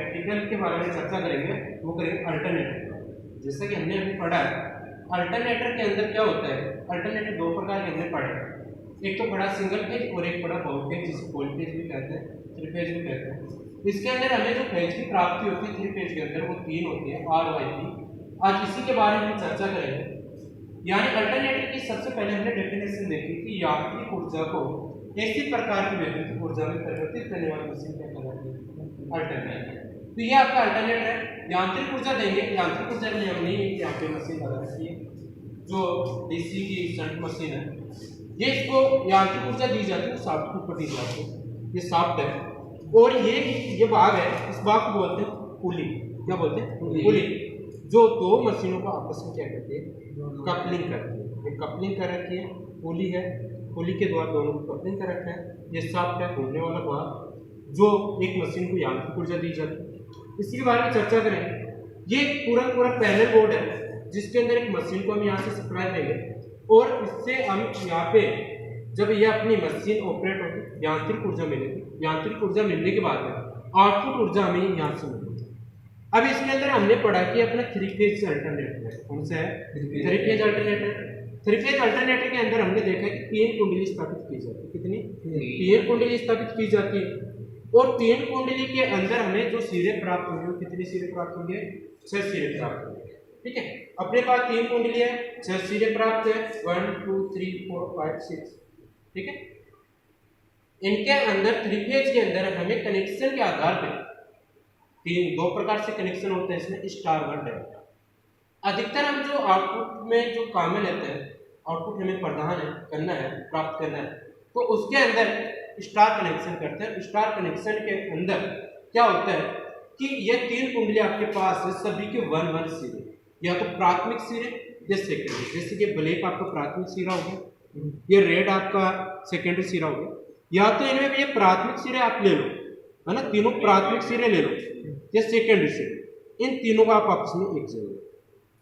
Practical के बारे में चर्चा करेंगे, वो करेंगे अल्टरनेटर। जैसा कि हमने अभी पढ़ा है, अल्टरनेटर के अंदर क्या होता है, अल्टरनेटर दो प्रकार के हमने पढ़े, एक तो पढ़ा सिंगल फेज और एक पढ़ा बहु फेज, जिसे पोल फेज भी कहते हैं, थ्री फेज भी कहते हैं। इसके अंदर हमें जो फेज की प्राप्ति होती है थ्री फेज के अंदर, वो तीन होती है, आर वाई पी। आज इसी के बारे में चर्चा करेंगे। यानी अल्टरनेटर की सबसे पहले हमने डेफिनेशन देखी कि यांत्रिक ऊर्जा को ऐसी प्रकार की वैद्युतिक ऊर्जा में परिवर्तित करने वाली मशीन क्या कहलाती है, अल्टरनेटर। तो ये आपका अल्टरनेटर है। यांत्रिक ऊर्जा देंगे, यांत्रिक ऊर्जा के लिए हम नहीं यहाँ पे मशीन लगा रखी है जो डीसी की शंट मशीन है, ये इसको यांत्रिक ऊर्जा दी जाती है, शाफ्ट के ऊपर दी जाती है, ये शाफ्ट है। और ये भाग है, इस भाग को बोलते हैं पुली। क्या बोलते हैं, पुली, जो दो मशीनों को आपस में क्या करती है, कपलिंग करती है। ये कपलिंग कर रखी है, पुली है, पुली के द्वारा दोनों को कपलिंग कर रखा है। ये शाफ्ट है, घूमने वाला भाग, जो एक मशीन को यांत्रिक ऊर्जा दी जाती है। इसी के बारे में चर्चा करें। ये पूरा पैरेलल बोर्ड है, जिसके अंदर एक मशीन को हम यहाँ से सप्लाई देंगे और इससे हम यहाँ पे जब ये अपनी मशीन ऑपरेट होगी, यांत्रिक ऊर्जा मिलेगी। यांत्रिक ऊर्जा मिलने के बाद में आउटपुट ऊर्जा हमें यहाँ से मिलेगी। अब इसके अंदर हमने पढ़ा कि अपना थ्री फेज अल्टरनेटर है, कौन सा है, three phase alternator. Three phase alternator के अंदर हमने देखा कि तीन कुंडली स्थापित की जाती है। कितनी, तीन कुंडली स्थापित की जाती है। और तीन कुंडली के अंदर हमें जो सिरे प्राप्त होंगे, कितने सिरे प्राप्त होंगे, 6 सिरे प्राप्त होंगे। ठीक है, अपने पास तीन कुंडली है, 6 सिरे प्राप्त है, 1 2 3 4 5 6। ठीक है, इनके अंदर थ्री फेज के अंदर हमें कनेक्शन के आधार पर दो प्रकार से कनेक्शन होते हैं इसमें, स्टार व डेल्टा। अधिकतर हम जो आउटपुट में जो काम में लेते हैं, आउटपुट हमें प्रदान है करना है, प्राप्त करना है, तो उसके अंदर स्टार कनेक्शन करते हैं। स्टार कनेक्शन के अंदर क्या होता है कि ये तीन कुंडली आपके पास है, सभी के 1 1 सिरे, या तो प्राथमिक सिरे या सेकेंडरी। जैसे कि ब्लैक आपका प्राथमिक सिरा हो गया, ये रेड आपका सेकेंडरी सिरा हो गया, या तो इनमें ये प्राथमिक सिरे आप ले लो, है ना, तीनों प्राथमिक सिरे ले लो या सेकेंडरी सिरे, इन तीनों का आप आपस में एक जगह,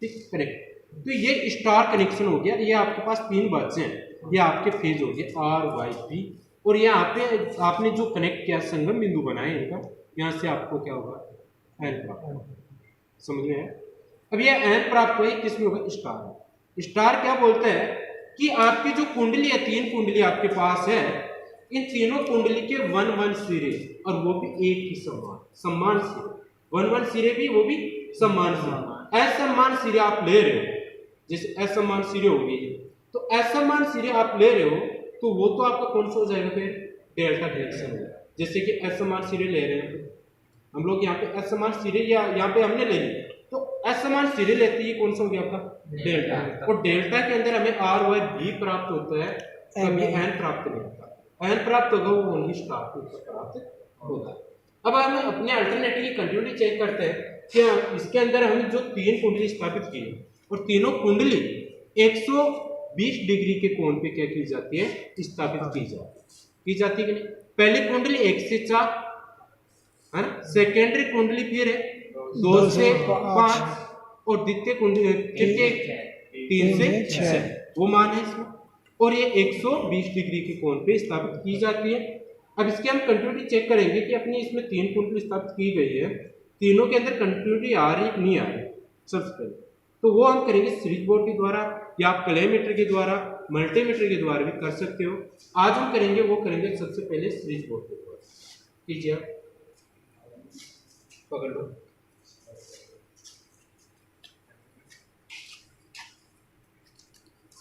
ठीक, कनेक्ट। तो ये स्टार कनेक्शन हो गया। ये आपके पास तीन बच्चे हैं, ये आपके फेज हो गए आर वाई पी। और यहाँ पे आपने जो कनेक्ट किया, संगम बिंदु बनाए इनका, यहाँ से आपको क्या होगा, एन प्राप्त, समझ में है। अब ये एन प्राप्त हुई, किसमें होगा, स्टार। स्टार क्या बोलते हैं कि आपकी जो कुंडली है, तीन कुंडली आपके पास है, इन तीनों कुंडली के 1 1 सिरे, और वो भी एक ही समान सिरे, 1 1 सिरे भी, वो भी समान सिरे। असमान सिरे आप ले रहे हो, जैसे असमान सिरे हो गई, तो असमान सिरे आप ले रहे हो, तो वो तो आपका कौन सा हो जाएगा, फिर डेल्टा कनेक्शन है। जैसे कि असमान सिरे ले रहे हैं हम लोग, यहाँ पे असमान सिरे, या यहाँ पे हमने ले ली, तो असमान सिरे लेते ही कौन सा हो गया आपका, डेल्टा। और डेल्टा के अंदर हमें आर वाई भी प्राप्त होता है, कभी एन प्राप्त नहीं होता। एन प्राप्त होगा वो ओनली स्टार के ऊपर प्राप्त होगा। अब हम अपने अल्टरनेटिव की कंटिन्यूटी चेक करते हैं कि इसके अंदर हमने जो तीन कुंडली स्थापित की और तीनों कुंडली 120 डिग्री के कोण पे क्या की जाती है, स्थापित की जाती है कि नहीं। पहली कुंडली 1 से 4 है ना, सेकेंडरी कुंडली फिर है 2 से 5, और द्वितीय कुंडली 3 से 6, वो मान है इसमें। और ये 120 डिग्री के कोण पे स्थापित की जाती है। अब इसके हम कंटिन्यूटी चेक करेंगे कि अपनी इसमें तीन कुंडली स्थापित की गई है, तीनों के अंदर कंटिन्यूटी आ रही कि नहीं आ रही। सबसे पहले तो वो हम करेंगे स्विच बोर्ड के द्वारा, या आप कलेमीटर के द्वारा, मल्टीमीटर के द्वारा भी कर सकते हो। आज हम करेंगे वो करेंगे सबसे पहले स्विच बोर्ड के द्वारा। कीजिए, पकड़ लो।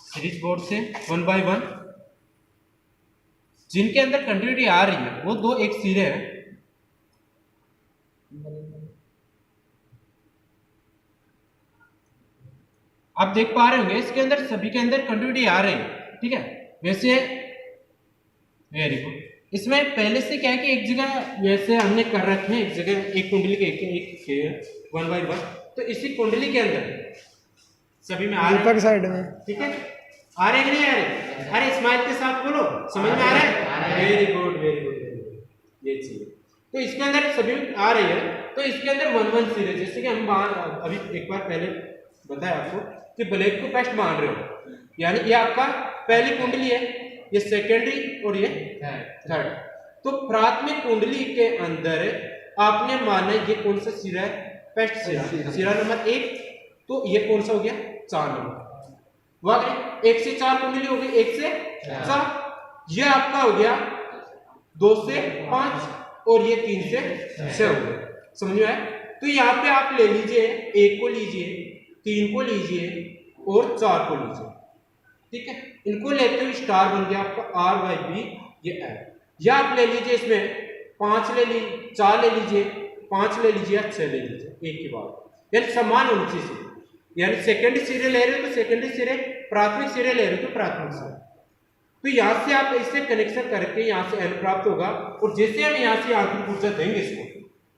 स्विच बोर्ड से 1 बाय 1 जिनके अंदर कंटिन्यूटी आ रही है, वो दो एक सिरे हैं। आप देख पा रहे होंगे इसके अंदर सभी के अंदर कंटिन्यूटी आ रही है, ठीक है। वैसे वेरी गुड। इसमें पहले से क्या है कि एक जगह वैसे हमने कर रखे हैं, एक जगह एक कुंडली के एक 1 बाय 1, तो इसी कुंडली के अंदर सभी में आ रहे हैं साइड में, ठीक है। आ रहे हैं कि नहीं आ रहे? अरे स्माइल के साथ बोलो, समझ में आ रहा है? Very good very good very good, ये चीज। तो इसके अंदर सभी आ रही है, तो इसके अंदर 1 1 सिरे, जैसे कि हम अभी एक बार पहले बताया आपको कि ब्लैक को फर्स्ट मान रहे हो, यानी ये आपका पहली कुंडली है, ये सेकेंडरी और ये थर्ड। तो प्राथमिक कुंडली के अंदर आपने माना ये कौन सा सिरा है, फर्स्ट सिरा, सिरा नंबर 1, तो ये कौन सा हो गया, 4 नंबर। वाकई 1 से 4 कुंडली हो गई, 1 से 4, ये आपका हो गया 2 से 5 और ये 3 से 6 हो गया। समझ में आया? तो यहाँ पे आप ले लीजिए 1 को लीजिए, 3 को लीजिए और 4 को लीजिए, ठीक है। इनको लेते हुए स्टार बन गया आपका आर वाई बी ये एल। या आप ले लीजिए इसमें 5 ले लीजिए, 4 ले लीजिए, 5 ले लीजिए, 6 ले लीजिए एक के बाद, यानी समान ऊंची से, यानी सेकेंडरी सिरे ले रहे हो तो सेकेंडरी सिरे, प्राथमिक सिरे ले रहे हो तो प्राथमिक सिरे। तो यहाँ से आप इससे कनेक्शन करके यहाँ से एल प्राप्त होगा, और जैसे हम यहाँ से आंतरिक ऊर्जा देंगे इसको,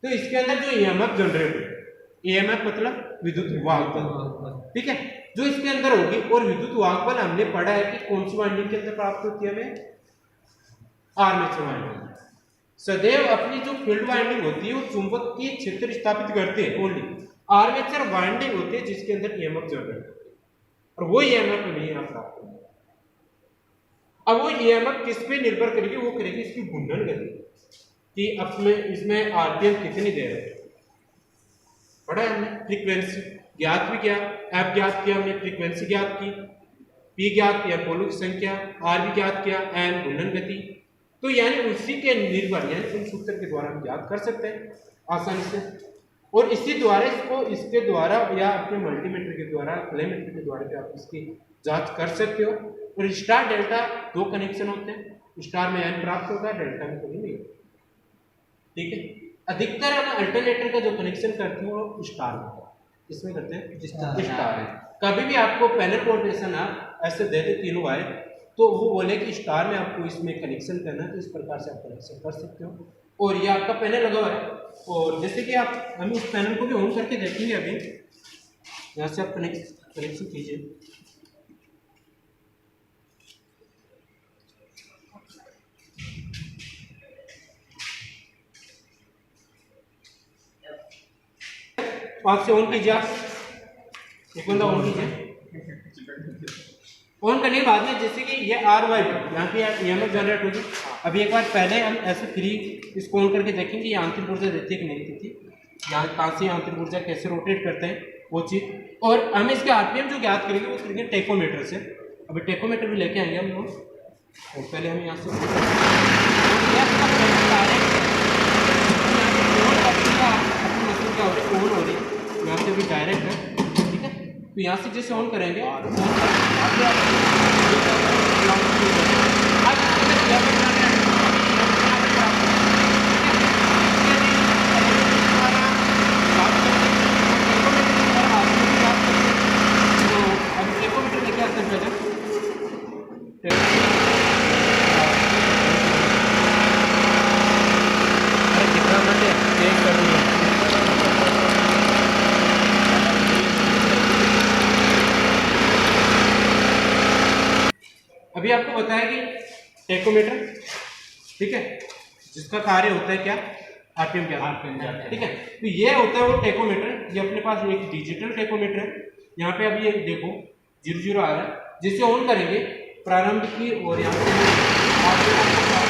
तो इसके अंदर जो ईएमएफ जनरेट होगा, ईएमएफ मतलब विद्युत वाहक बल, ठीक है, जो इसके अंदर होगी। और विद्युत वाहक बल हमने पढ़ा है कि कौन सी वाइंडिंग के अंदर प्राप्त होती है, हमें आर्मेचर वाइंडिंग। सदैव अपनी जो फील्ड वाइंडिंग होती है वो चुंबकीय क्षेत्र स्थापित करते हैं, ओनली आर्मेचर वाइंडिंग होती है जिसके अंदर ईएमएफ जनरेट होती है, और वो ईएमएफ हमें यहाँ प्राप्त होगा। अब वो ईएमएफ किस पे निर्भर करेगी, वो करेगी इसकी घूर्णन गति, कि अपने इसमें आरपीएम कितनी दे रहे हैं, पढ़ा है हमने। फ्रीक्वेंसी ज्ञात भी किया, एफ ज्ञात किया हमने, फ्रीक्वेंसी ज्ञात की, पी ज्ञात किया, पोलों की संख्या, आर भी ज्ञात किया, एन घूर्णन गति। तो यानी उसी के निर्भर, यानी उन सूत्र के द्वारा हम ज्ञात कर सकते हैं आसानी से, और इसी द्वारा इसको इसके द्वारा या अपने मल्टीमीटर के द्वारा, क्लेमीटर के द्वारा भी आप इसकी जांच कर सकते हो। और स्टार डेल्टा 2 कनेक्शन होते हैं, स्टार में एन प्राप्त होगा, डेल्टा में कभी नहीं, ठीक है। अधिकतर हम अल्टरनेटर का जो कनेक्शन करते हैं वो स्टार में, इसमें करते हैं स्टार। कभी भी आपको पैनल कोऑर्डिनेशन आप ऐसे दे दे तीनों वायर, तो वो बोले कि स्टार में आपको इसमें कनेक्शन करना है, तो इस प्रकार से आप कनेक्शन कर सकते हो। और ये आपका पैनल लगा हुआ है, और जैसे कि आप हम इस पैनल को भी ऑन करके देखेंगे अभी, यहाँ से आप कनेक्शन कीजिए। आप से ऑन कीजिए, आप एक बंदा ऑन कीजिए। ऑन करने के बाद में जैसे कि ये आर वाई यहाँ पे ईएमएफ जनरेट होगी। अभी एक बार पहले हम ऐसे फ्री इसको ऑन करके देखेंगे ये आंतरिक ऊर्जा देती है कि नहीं देती, यहाँ कहाँ से आंतरिक ऊर्जा कैसे रोटेट करते हैं वो चीज़। और हम इसके आरपीएम जो ज्ञात करेंगे वो करेंगे टेकोमीटर से। अभी टेकोमीटर भी लेके आएंगे हम लोग, और पहले हम यहाँ से ऑन हो रही है, यहाँ से अभी डायरेक्ट है, ठीक है। तो यहाँ से जैसे ऑन करेंगे अभी आपको बताया कि टेकोमीटर, ठीक है, जिसका कार्य होता है क्या, आरपीएम क्या, ठीक है। तो ये होता है वो टेकोमीटर। ये अपने पास एक डिजिटल टेकोमीटर है, यहाँ पे अभी ये देखो 00 आ रहा है। जिसे ऑन करेंगे प्रारंभ की, और यहाँ पे